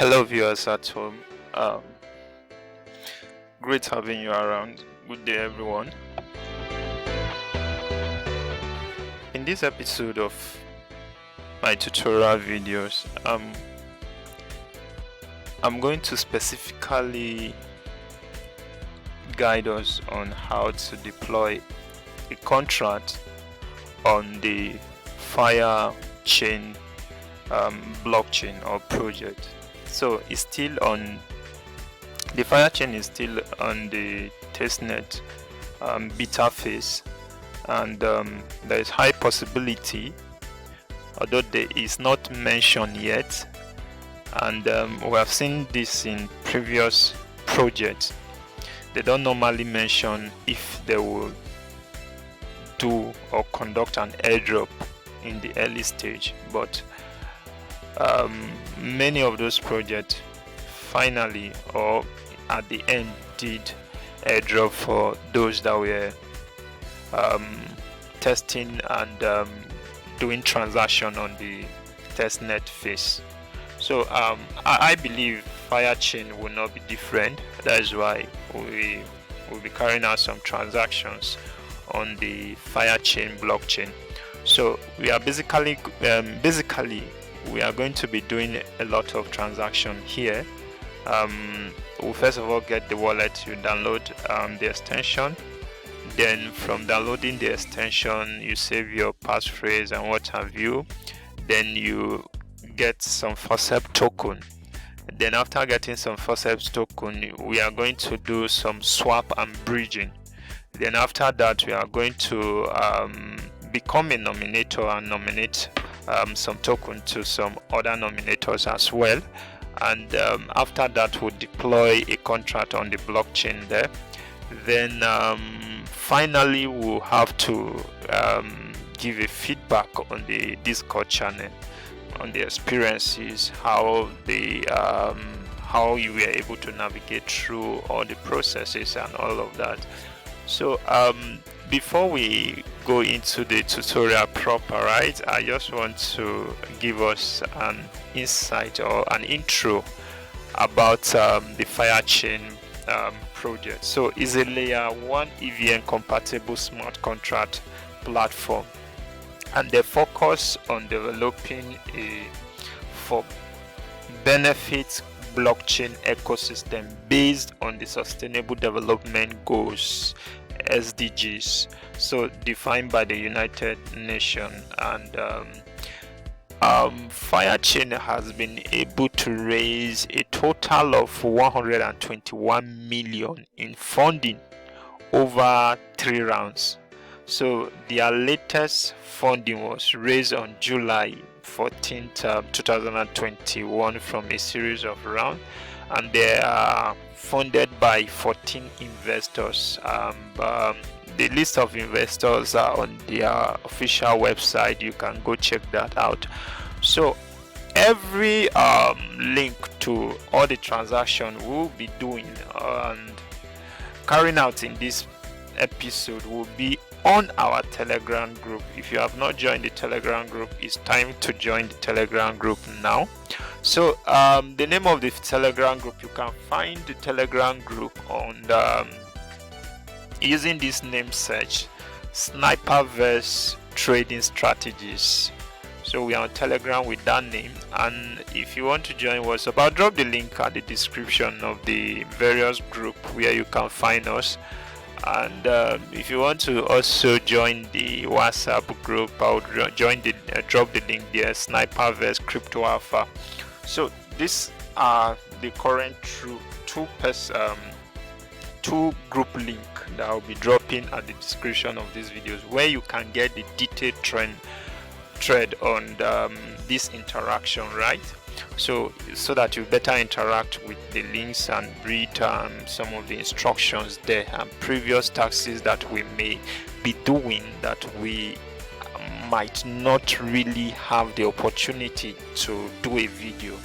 Hello, viewers at home. Um, Great having you around. Good day, everyone. In this episode of my tutorial videos, I'm going to specifically guide us on how to deploy a contract on the 5irechain blockchain or project. So it's still on the 5irechain is still on the testnet beta phase, and there is high possibility, although there is not mentioned yet, and we have seen this in previous projects. They don't normally mention if they will do or conduct an airdrop in the early stage, but many of those projects finally or at the end did airdrop for those that were testing and doing transaction on the testnet phase. So I believe 5irechain will not be different. That is why we will be carrying out some transactions on the 5irechain blockchain. So we are basically we are going to be doing a lot of transaction here. We'll first of all get the wallet. You download the extension, then from downloading the extension you save your passphrase and what have you, then you get some 4sep token. Then after getting some 4sep token, we are going to do some swap and bridging. Then after that we are going to become a nominator and nominate some token to some other nominators as well, and after that we'll deploy a contract on the blockchain there. Then finally we'll have to give a feedback on the Discord channel on the experiences, how you were able to navigate through all the processes and all of that. So before we go into the tutorial proper, right, I just want to give us an insight or an intro about the 5irechain project. So it's a layer 1 EVM compatible smart contract platform, and they focus on developing a for benefit blockchain ecosystem based on the sustainable development goals, SDGs, so defined by the United Nations. And 5irechain has been able to raise a total of 121 million in funding over 3 rounds. So their latest funding was raised on July 14th, 2021 from a series of rounds, and they are funded by 14 investors. The list of investors are on their official website. You can go check that out. So every link to all the transaction we'll be doing and carrying out in this episode will be on our Telegram group. If you have not joined the Telegram group, it's time to join the Telegram group now. So the name of the Telegram group, you can find the Telegram group on using this name search, Sniperverse Trading Strategies. So we are on Telegram with that name, and if you want to join WhatsApp, I'll drop the link at the description of the various group where you can find us. And if you want to also join the WhatsApp group, I'll join the drop the link there, Sniperverse Crypto Alpha. So these are the current two group link that I'll be dropping at the description of these videos, where you can get the detailed thread on this interaction, right? So that you better interact with the links and read some of the instructions there and previous tasks that we may be doing that we might not really have the opportunity to do a video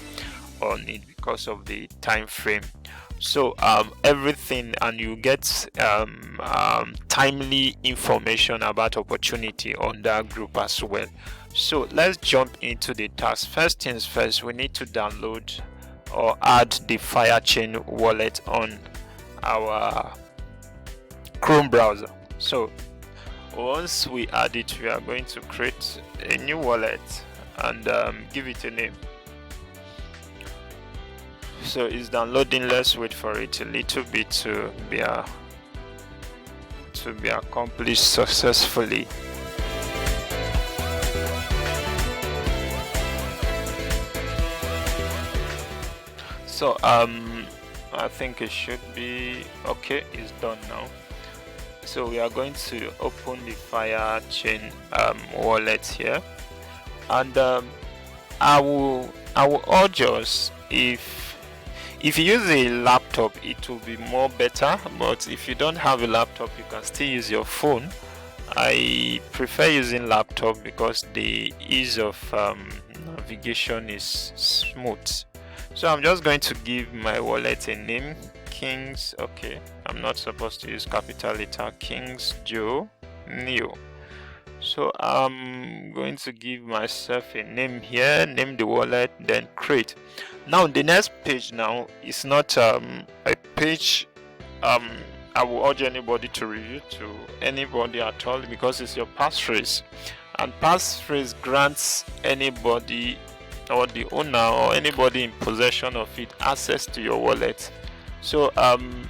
on it because of the time frame. So everything, and you get timely information about opportunity on that group as well. So let's jump into the task. First things first, we need to download or add the 5irechain wallet on our Chrome browser. So once we add it, we are going to create a new wallet and give it a name. So it's downloading. Let's wait for it a little bit to be accomplished successfully. So I think it should be okay. It's done now. So we are going to open the 5irechain wallet here, and I will urge us, if you use a laptop it will be more better, but if you don't have a laptop you can still use your phone. I prefer using laptop because the ease of navigation is smooth. So I'm just going to give my wallet a name, Kings. Okay, I'm not supposed to use capital letter. Kings Joe Neo. So I'm going to give myself a name here, name the wallet, then create. Now the next page now is not a page I will urge anybody to review to anybody at all, because it's your passphrase, and passphrase grants anybody or the owner or anybody in possession of it access to your wallet. So I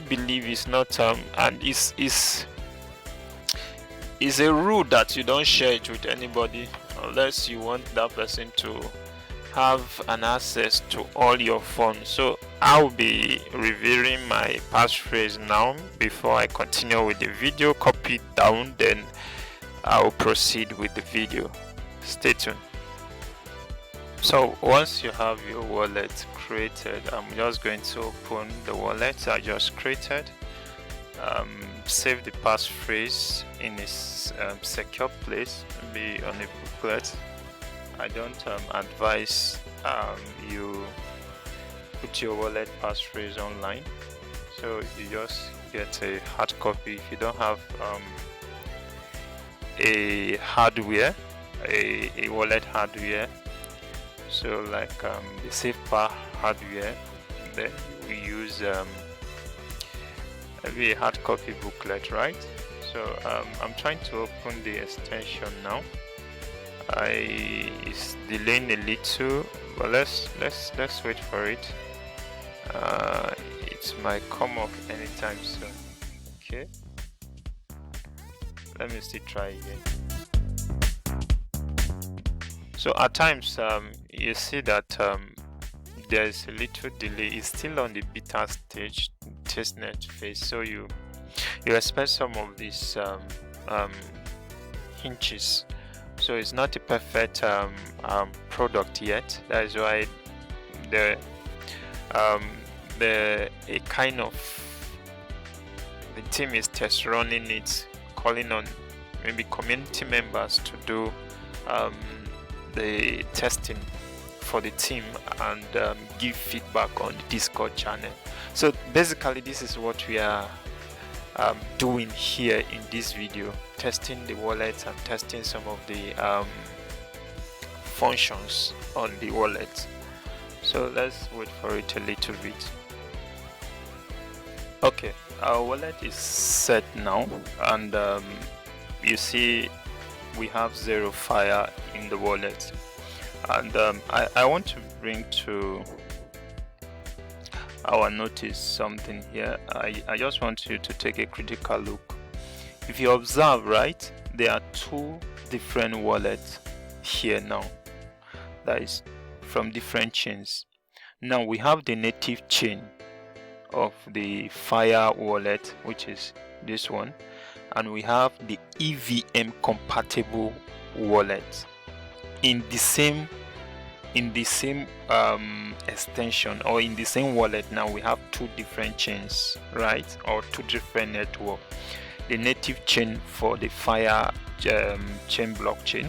believe it's not and it's a rule that you don't share it with anybody unless you want that person to have an access to all your funds. So I'll be revealing my passphrase now before I continue with the video. Copy it down, then I'll proceed with the video. Stay tuned. So once you have your wallet created, I'm just going to open the wallet I just created. Save the passphrase in a secure place, be on a booklet. I don't advise you put your wallet passphrase online, so you just get a hard copy. If you don't have a hardware, a wallet hardware, so like the SafePa hardware, then we use maybe a hard copy booklet, right? So I'm trying to open the extension now. It's delaying a little, but let's wait for it. It might come up anytime soon. Okay, let me still try again. So at times you see that there's a little delay. It's still on the beta stage, testnet phase, so you expect some of these hinges. So it's not a perfect product yet. That is why the team is test running it, calling on maybe community members to do the testing for the team and give feedback on the Discord channel. So basically this is what we are doing here in this video, testing the wallet and testing some of the functions on the wallet. So let's wait for it a little bit. Okay, our wallet is set now, and you see we have 0 fire in the wallet, and I want to bring to our notice something here. I just want you to take a critical look. If you observe, right, there are 2 different wallets here now, that is from different chains. Now we have the native chain of the Fire wallet, which is this one, and we have the EVM compatible wallet in the same extension, or in the same wallet. Now we have 2 different chains, right, or 2 different network. The native chain for the Fire chain blockchain,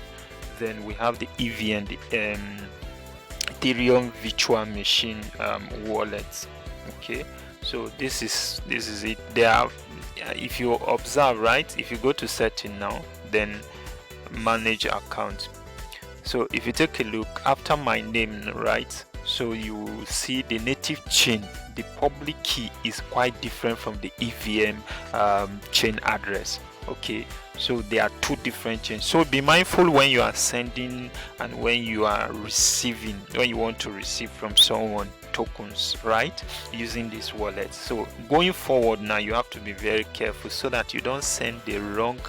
then we have the EVM, the Ethereum virtual machine wallet. Okay, so this is it. There are, if you observe, right, if you go to setting now, then manage account, So if you take a look after my name, right, so you will see the native chain, the public key is quite different from the EVM chain address. Okay, so there are two different chains, so be mindful when you are sending and when you are receiving, when you want to receive from someone tokens, right, using this wallet. So going forward now, you have to be very careful so that you don't send the wrong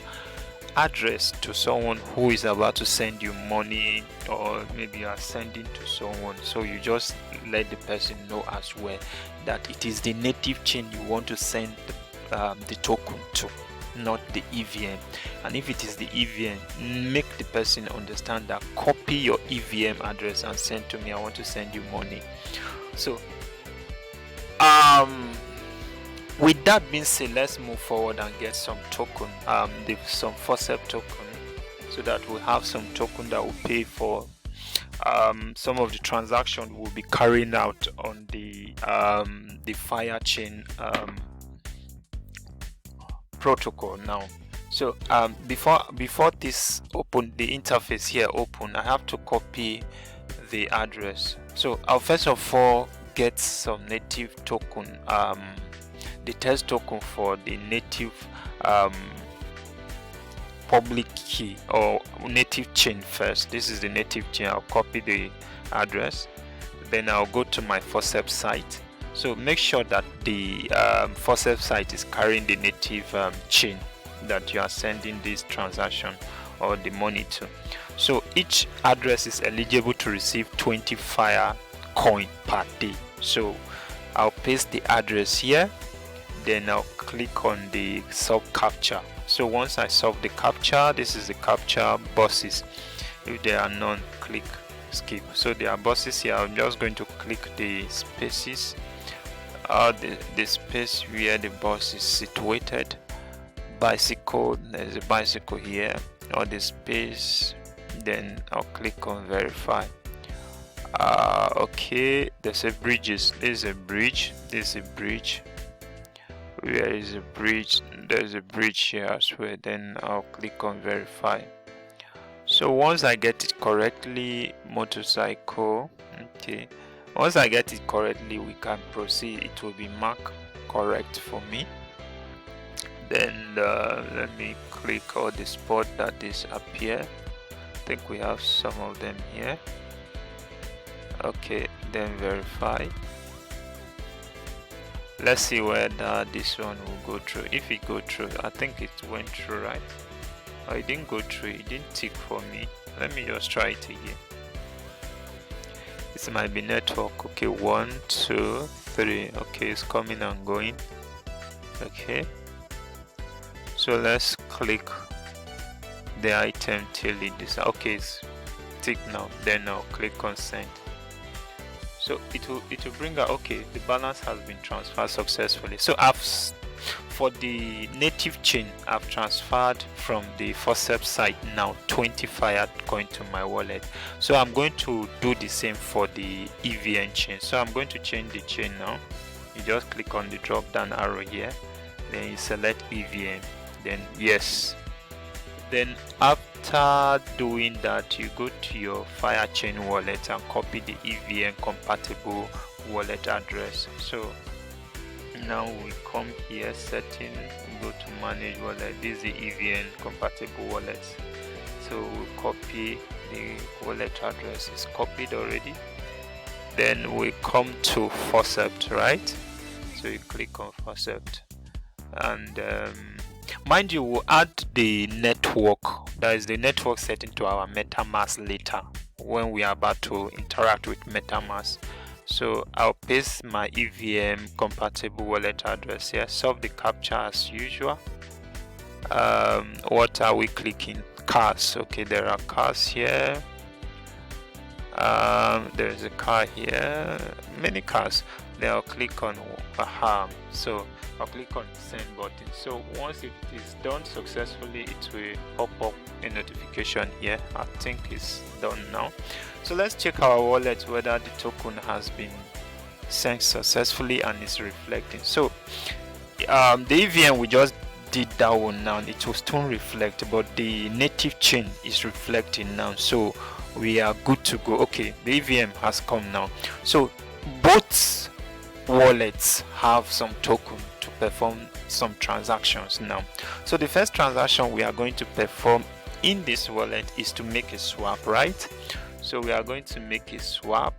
address to someone who is about to send you money, or maybe you are sending to someone, so you just let the person know as well that it is the native chain you want to send the token to, not the EVM. And if it is the EVM, make the person understand that copy your EVM address and send to me, I want to send you money. So with that being said, let's move forward and get some token, some 5irechain token, so that we have some token that will pay for some of the transactions we'll be carrying out on the 5irechain protocol now. So before this open, the interface here open, I have to copy the address. So I'll first of all get some native token, the test token for the native public key or native chain first. This is the native chain. I'll copy the address, then I'll go to my 5irechain site. So make sure that the 5irechain site is carrying the native chain that you are sending this transaction or the money to. So each address is eligible to receive 20 5irecoin per day. So I'll paste the address here, then I'll click on the solve captcha. So once I solve the captcha, this is the captcha bosses. If there are none, click skip. So there are bosses here. I'm just going to click the spaces, the space where the boss is situated. Bicycle, there's a bicycle here, or the space, then I'll click on verify. Okay, there's a bridges. There's a bridge. There's a bridge. Where is a bridge? There's a bridge here as well. Then I'll click on verify. So once I get it correctly, motorcycle. Okay, once I get it correctly, we can proceed. It will be marked correct for me. Then let me click all the spot that is up here. I think we have some of them here. Okay, then verify. Let's see whether this one will go through. If it go through, I think it went through, right? Oh, it didn't go through, it didn't tick for me. Let me just try it again. This might be network. Okay, 1 2 3. Okay, it's coming and going. Okay, so let's click the item till it is okay, it's tick now. Then I'll click on send. So it will bring out, okay, the balance has been transferred successfully. So for the native chain, I've transferred from the 5irechain site now 20 5irecoin to my wallet. So I'm going to do the same for the EVM chain. So I'm going to change the chain now. You just click on the drop down arrow here, then you select EVM, then yes. Then after doing that, you go to your 5irechain wallet and copy the EVM compatible wallet address. So now we come here, setting, go to manage wallet. This is the EVM compatible wallet. So we'll copy the wallet address. It's copied already. Then we come to 5irechain, right? So you click on 5irechain, and mind you, we'll add the network, that is the network setting, to our MetaMask later when we are about to interact with MetaMask. So I'll paste my EVM compatible wallet address here, solve the captcha as usual. What are we clicking? Cars. Okay, there are cars here. There's a car here, many cars. Then I'll click on so I'll click on send button. So once it is done successfully, it will pop up a notification here. I think it's done now. So let's check our wallet whether the token has been sent successfully and is reflecting. So the EVM, we just did that one now, it will still reflect, but the native chain is reflecting now. So we are good to go. Okay, the EVM has come now. So both wallets have some token to perform some transactions now. So the first transaction we are going to perform in this wallet is to make a swap, right? So we are going to make a swap,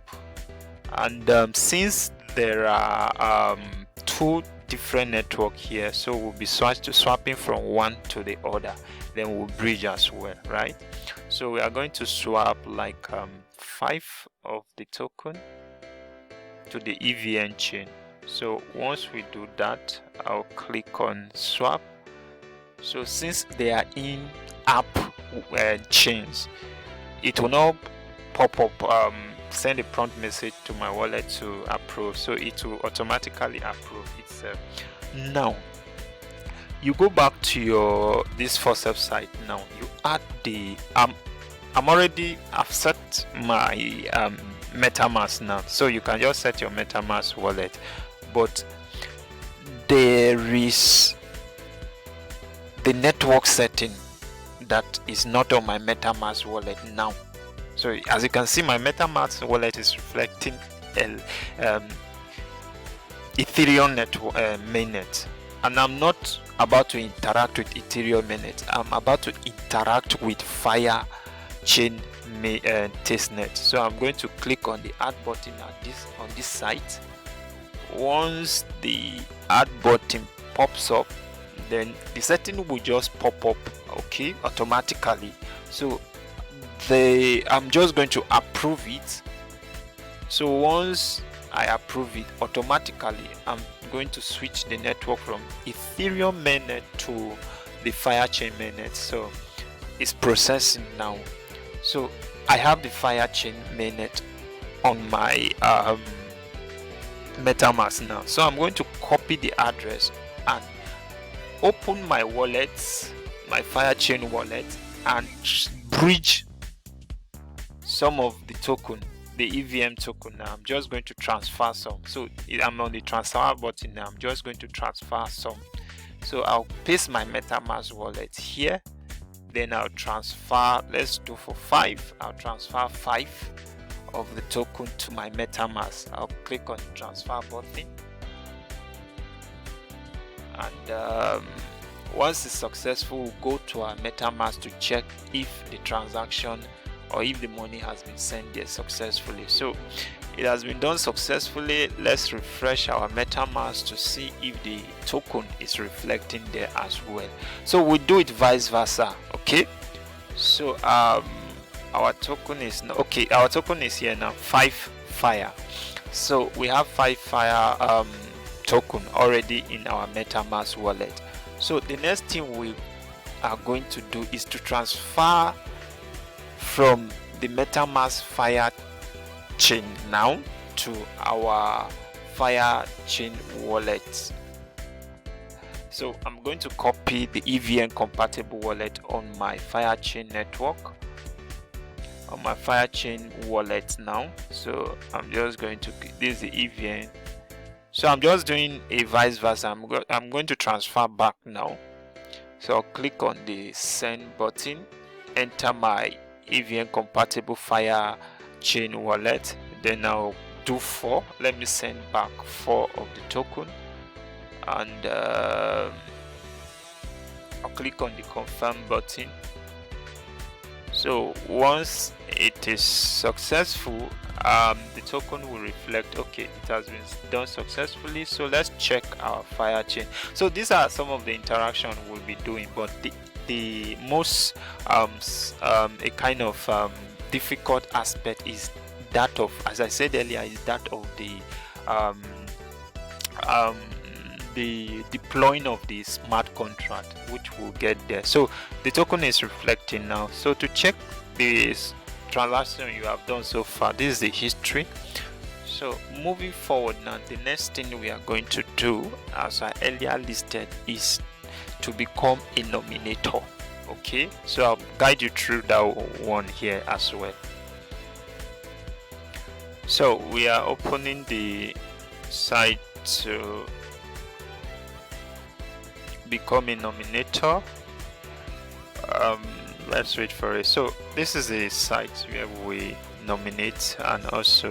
and since there are two different network here, so we'll be swapping from one to the other, then we'll bridge as well, right? So we are going to swap like 5 of the token to the EVM chain. So once we do that, I'll click on swap. So since they are in app chains, it will not pop up send a prompt message to my wallet to approve, so it will automatically approve itself. Now you go back to your this 4sep site. Now you add the I've set my MetaMask now, so you can just set your MetaMask wallet, but there is the network setting that is not on my MetaMask wallet now. So as you can see, my MetaMask wallet is reflecting Ethereum network mainnet, and I'm not about to interact with Ethereum mainnet. I'm about to interact with 5irechain testnet. So I'm going to click on the add button on this site. Once the add button pops up, then the setting will just pop up, okay, automatically. So I'm just going to approve it. So once I approve it, automatically I'm going to switch the network from Ethereum mainnet to the 5irechain mainnet. So it's processing now. So I have the 5irechain mainnet on my MetaMask now. So I'm going to copy the address and open my wallet, my 5irechain wallet, and bridge some of the token, the EVM token. Now I'm just going to transfer some. So I'm on the transfer button now. I'm just going to transfer some. So I'll paste my MetaMask wallet here, then I'll transfer, let's do for 5. I'll transfer 5 of the token to my MetaMask. I'll click on the transfer button, and once it's successful, we'll go to our MetaMask to check if the transaction or if the money has been sent there successfully. So it has been done successfully. Let's refresh our MetaMask to see if the token is reflecting there as well. So we do it vice versa. Okay, so our token is our token is here now, 5fire. So we have 5fire token already in our MetaMask wallet. So the next thing we are going to do is to transfer from the MetaMask 5irechain now to our 5irechain wallet. So I'm going to copy the EVM compatible wallet on my 5irechain network, on my 5irechain wallet now. So I'm just going to, this is the EVM. So I'm just doing a vice versa. I'm going to transfer back now. So I'll click on the send button, enter my EVM compatible 5irechain wallet, then I'll do 4. Let me send back 4 of the token, and I'll click on the confirm button. So once it is successful, the token will reflect, okay, it has been done successfully. So let's check our 5irechain. So these are some of the interaction we'll be doing, but the most a kind of difficult aspect is that of, as I said earlier, is that of the deploying of the smart contract, which we'll get there. So the token is reflecting now. So to check this transaction you have done so far, this is the history. So moving forward now, the next thing we are going to do, as I earlier listed, is to become a nominator. Okay, so I'll guide you through that one here as well. So we are opening the site to become a nominator. let's wait for it. So this is a site where we nominate and also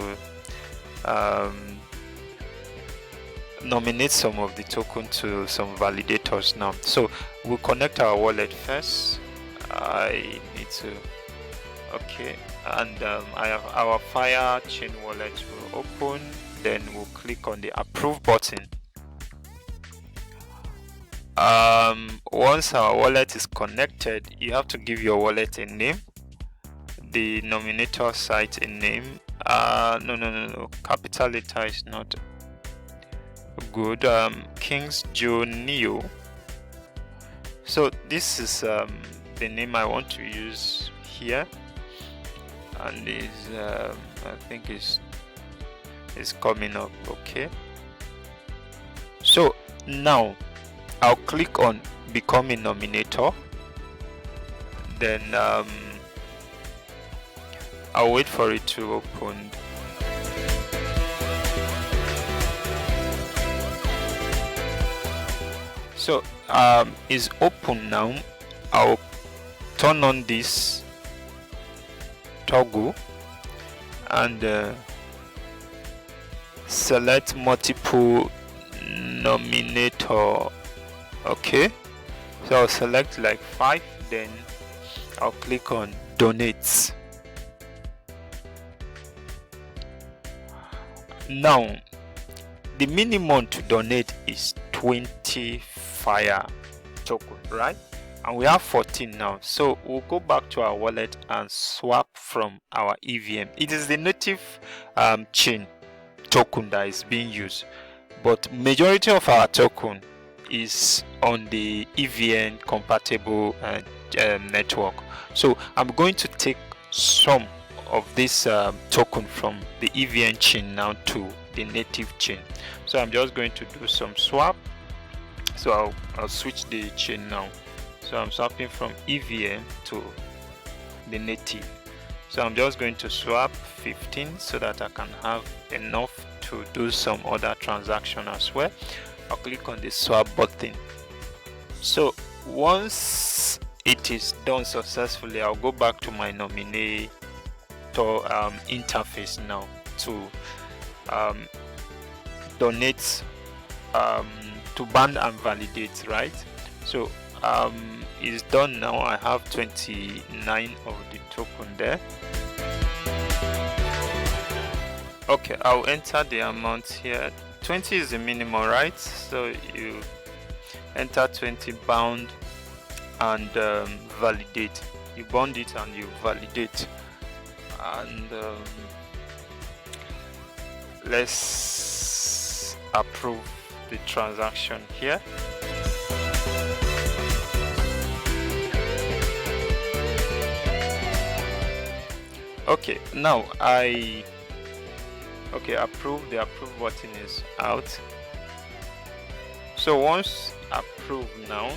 nominate some of the token to some validators now. So we'll connect our wallet first. I need to, okay, and I have our FireChain wallet will open. Then we'll click on the approve button. Once our wallet is connected, you have to give your wallet a name, the nominator site a name. No, capital letter is not good. Kings Joe Neo. So this is the name I want to use here, and is I think is coming up. Okay, so now I'll click on become a nominator. Then I'll wait for it to open. So is open now. I'll turn on this toggle and select multiple nominator. Okay, so I'll select like 5, then I'll click on donate. Now the minimum to donate is 20 fire token, right? And we have 14 now, so we'll go back to our wallet and swap from our EVM. It is the native chain token that is being used, but majority of our token is on the EVM compatible network. So I'm going to take some of this token from the EVM chain now to the native chain. So I'm just going to do some swap. So I'll switch the chain now. So I'm swapping from EVM to the native. So I'm just going to swap 15 so that I can have enough to do some other transaction as well. I'll click on the swap button. So once it is done successfully, I'll go back to my nominator interface now to donate, to ban and validate, right? So it's done now. I have 29 of the token there. Okay, I'll enter the amount here. 20 is the minimum, right? So you enter 20, bound and validate. You bound it and you validate, and let's approve the transaction here. Okay, now approve. The approve button is out. So once approved now,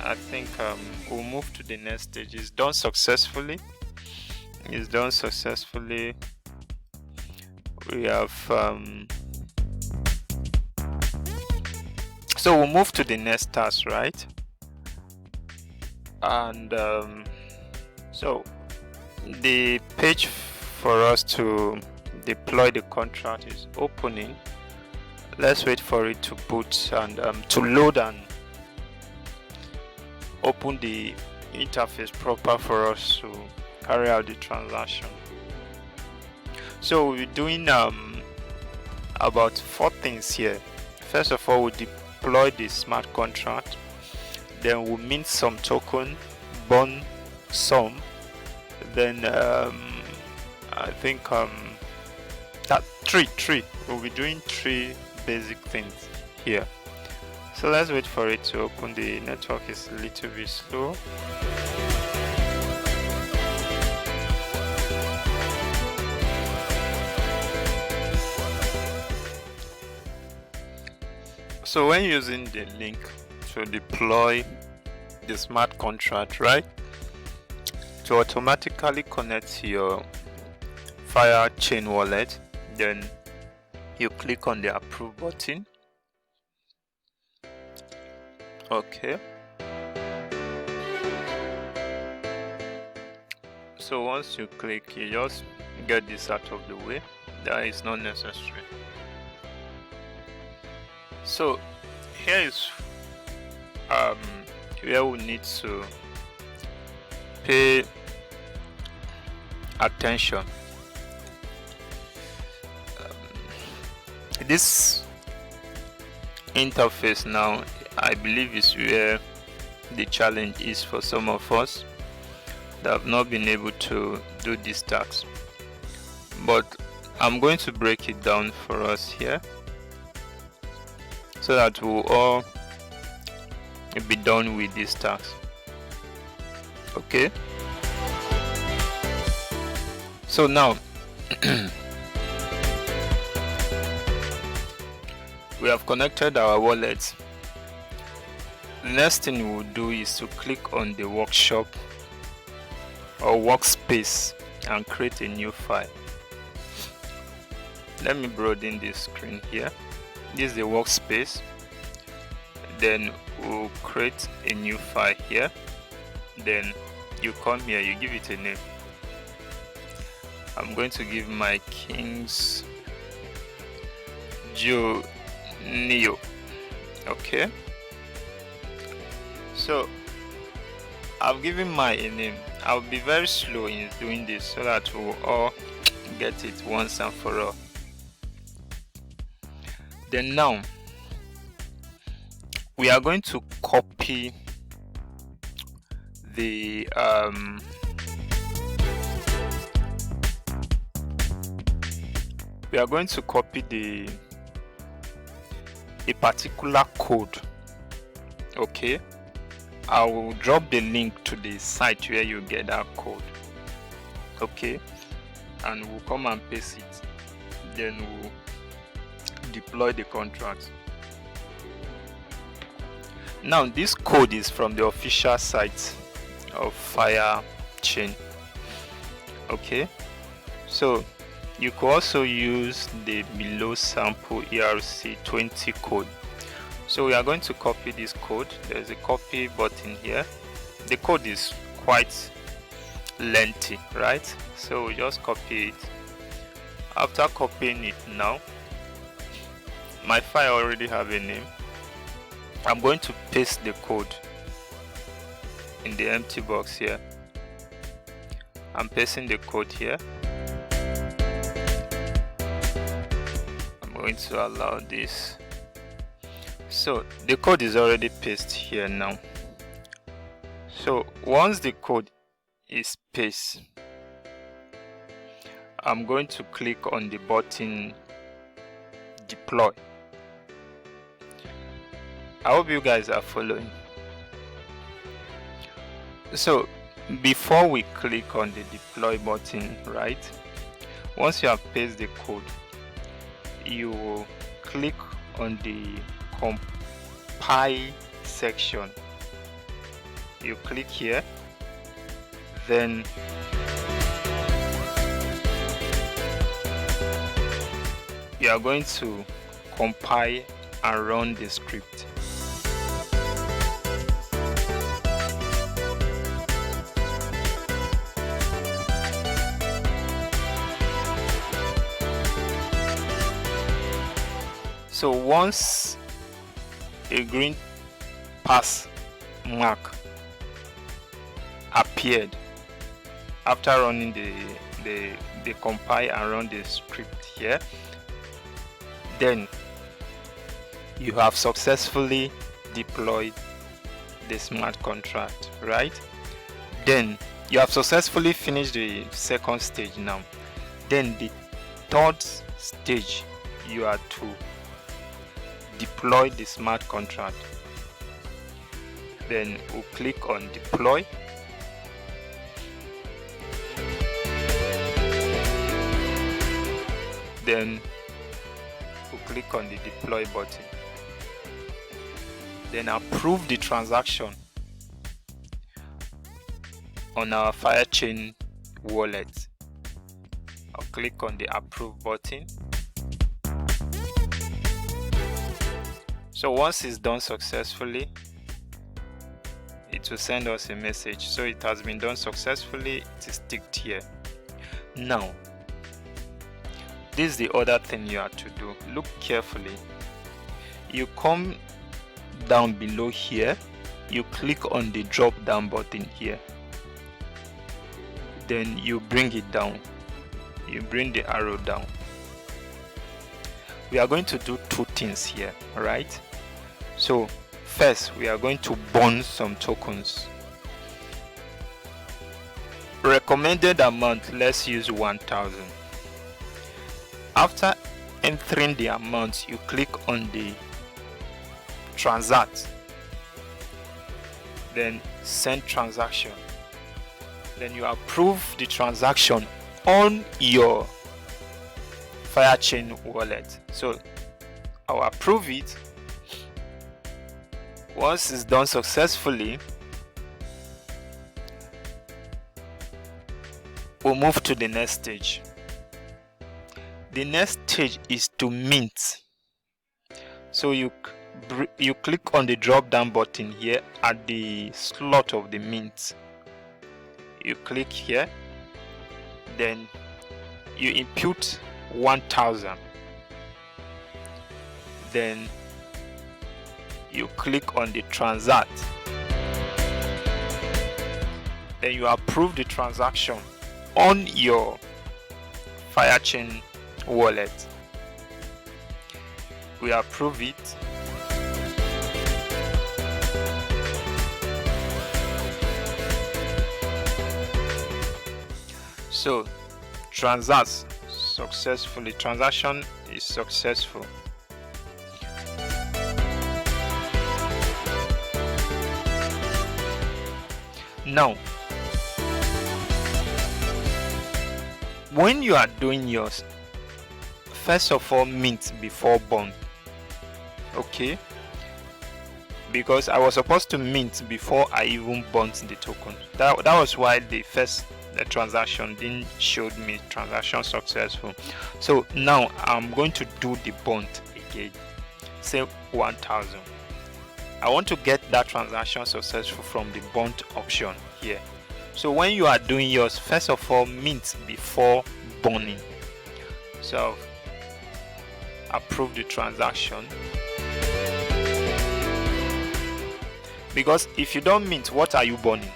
I think we'll move to the next stage. It's done successfully. We have so we'll move to the next task, right? And so the page for us to deploy the contract is opening. Let's wait for it to boot and to load and open the interface proper for us to carry out the transaction. So we're doing about 4 things here. First of all, we deploy the smart contract, then we mint some token, burn some, then I think that three we'll be doing 3 basic things here. So let's wait for it to open. The network is a little bit slow. So when using the link to deploy the smart contract, right, to automatically connect to your FireChain wallet, then you click on the approve button. Okay, So once you click, you just get this out of the way. That is not necessary. So here is where we need to pay attention. This interface now, I believe, is where the challenge is for some of us that have not been able to do these tasks. But I'm going to break it down for us here so that we'll all be done with these tasks. Okay, so now we have connected our wallet. The next thing we'll do is to click on the workshop or workspace and create a new file. Let me broaden this screen here. This is the workspace. Then we'll create a new file here. Then you come here, you give it a name. I'm going to give my Kings Neo. Okay, so I've given my a name. I'll be very slow in doing this so that we'll all get it once and for all. Then now we are going to copy the a particular code. Okay, I will drop the link to the site where you get that code. Okay, and we'll come and paste it, then we'll deploy the contract. Now this code is from the official site of 5irechain. Okay, so you could also use the below sample ERC20 code. So we are going to copy this code. There's a copy button here. The code is quite lengthy, right? So we just copy it. After copying it now, my file already have a name. I'm going to paste the code in the empty box here. I'm pasting the code here. I'm going to allow this. So the code is already pasted here now. So once the code is pasted, I'm going to click on the button deploy. I hope you guys are following. So before we click on the deploy button, right, once you have pasted the code, you will click on the compile section. You click here, then you are going to compile and run the script. So once a green pass mark appeared after running the compile and run the script here, then you have successfully deployed the smart contract, right? Then you have successfully finished the second stage now. Then the third stage, you are to deploy the smart contract. Then we'll click on deploy. Then we'll click on the deploy button. Then approve the transaction on our 5irechain wallet. I'll click on the approve button. So once it's done successfully, it will send us a message. So it has been done successfully. It is ticked here. Now this is the other thing you have to do. Look carefully. You come down below here, you click on the drop down button here, then you bring it down, you bring the arrow down. We are going to do two things here, right? So first we are going to burn some tokens. Recommended amount, let's use 1000. After entering the amount, you click on the transact, then send transaction, then you approve the transaction on your 5irechain wallet. So I'll approve it. Once it's done successfully, we'll move to the next stage. The next stage is to mint. So you click on the drop down button here at the slot of the mint. You click here, then you input 1000, then you click on the transact, then you approve the transaction on your 5irechain wallet. We approve it. So transact successfully. Transaction is successful. Now, when you are doing yours, first of all, mint before burn. Okay, because I was supposed to mint before I even burnt the token. That was why the transaction didn't show me transaction successful. So now I'm going to do the burnt again. Say 1000. I want to get that transaction successful from the burnt option here. So when you are doing yours, first of all, mint before burning. So approve the transaction, because if you don't mint, what are you burning?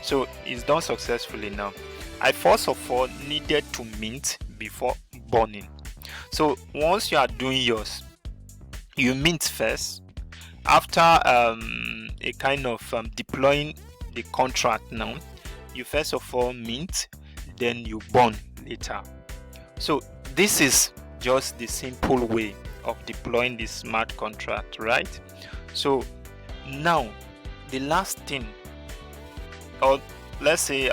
So it's done successfully. Now I first of all needed to mint before burning. So once you are doing yours, you mint first. After a kind of deploying the contract, now you first of all mint, then you burn later. So this is just the simple way of deploying the smart contract, right? So now the last thing, or let's say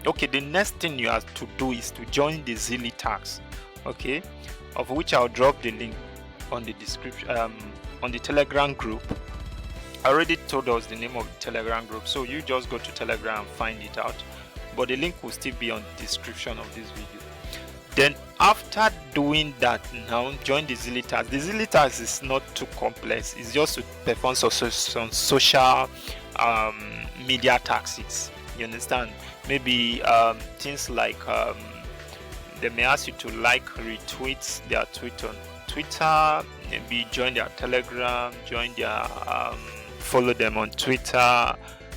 okay, the next thing you have to do is to join the Zilli tags, okay, of which I'll drop the link on the description, on the Telegram group. I already told us the name of the Telegram group, so you just go to Telegram and find it out, but the link will still be on the description of this video. Then after doing that, now join the Zilli tags. The Zilli tags is not too complex. It's just to perform some social media tactics. You understand? Maybe things like they may ask you to like, retweet their tweet on Twitter, maybe join their Telegram, join their follow them on Twitter,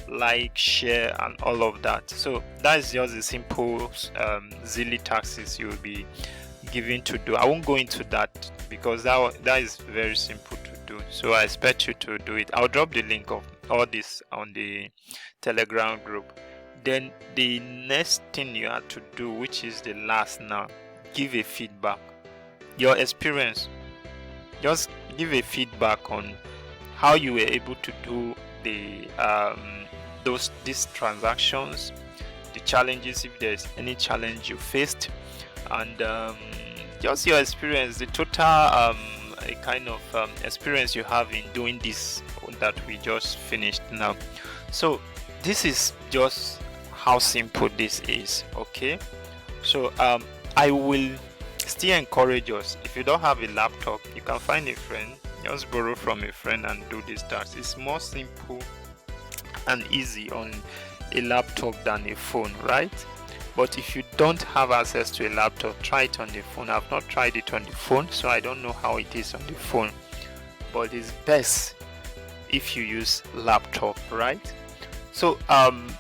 like, share, and all of that. So that is just the simple Zilli taxes you will be given to do. I won't go into that because that is very simple to do. So I expect you to do it. I'll drop the link of all this on the Telegram group. Then the next thing you have to do, which is the last now, give a feedback. Your experience. Just give a feedback on how you were able to do the these transactions, the challenges, if there's any challenge you faced, and just your experience, the total a kind of experience you have in doing this that we just finished now. So this is just how simple this is. Okay, so I will still encourage us, if you don't have a laptop, you can find a friend, just borrow from a friend and do this task. It's more simple and easy on a laptop than a phone, right? But if you don't have access to a laptop, try it on the phone. I've not tried it on the phone, so I don't know how it is on the phone, but it's best if you use laptop, right? So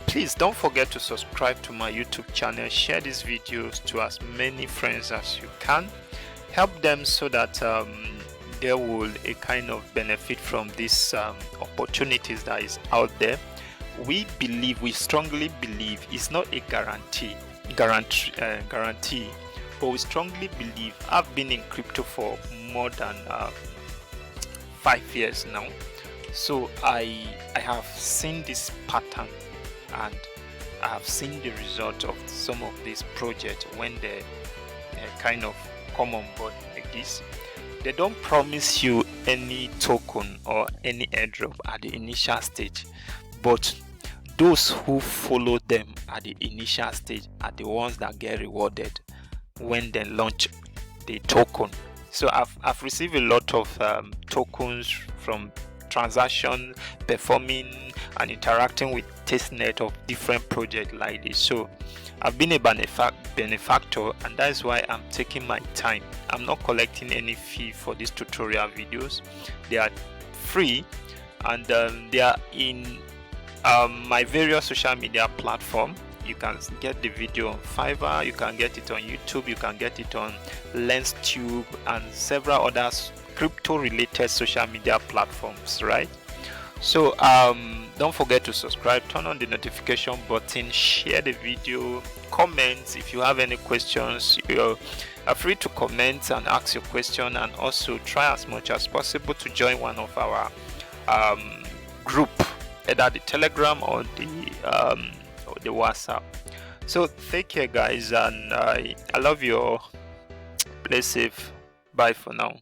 please don't forget to subscribe to my YouTube channel, share these videos to as many friends as you can, help them so that they will a kind of benefit from these opportunities that is out there. We strongly believe it's not a guarantee, but we strongly believe. I've been in crypto for more than 5 years now, so I have seen this pattern, and I have seen the result of some of these projects when they kind of come on board like this. They don't promise you any token or any airdrop at the initial stage, but those who follow them at the initial stage are the ones that get rewarded when they launch the token. So I've received a lot of tokens from transactions, performing and interacting with testnet of different projects like this. So I've been a benefactor, and that is why I'm taking my time. I'm not collecting any fee for these tutorial videos. They are free, and they are in my various social media platform. You can get the video on Fiverr, you can get it on YouTube, you can get it on LensTube and several other crypto related social media platforms, right? So don't forget to subscribe, turn on the notification button, share the video, comment. If you have any questions, you're free to comment and ask your question, and also try as much as possible to join one of our group, either the Telegram or the WhatsApp. So take care guys, and I love you all. Play safe. Bye for now.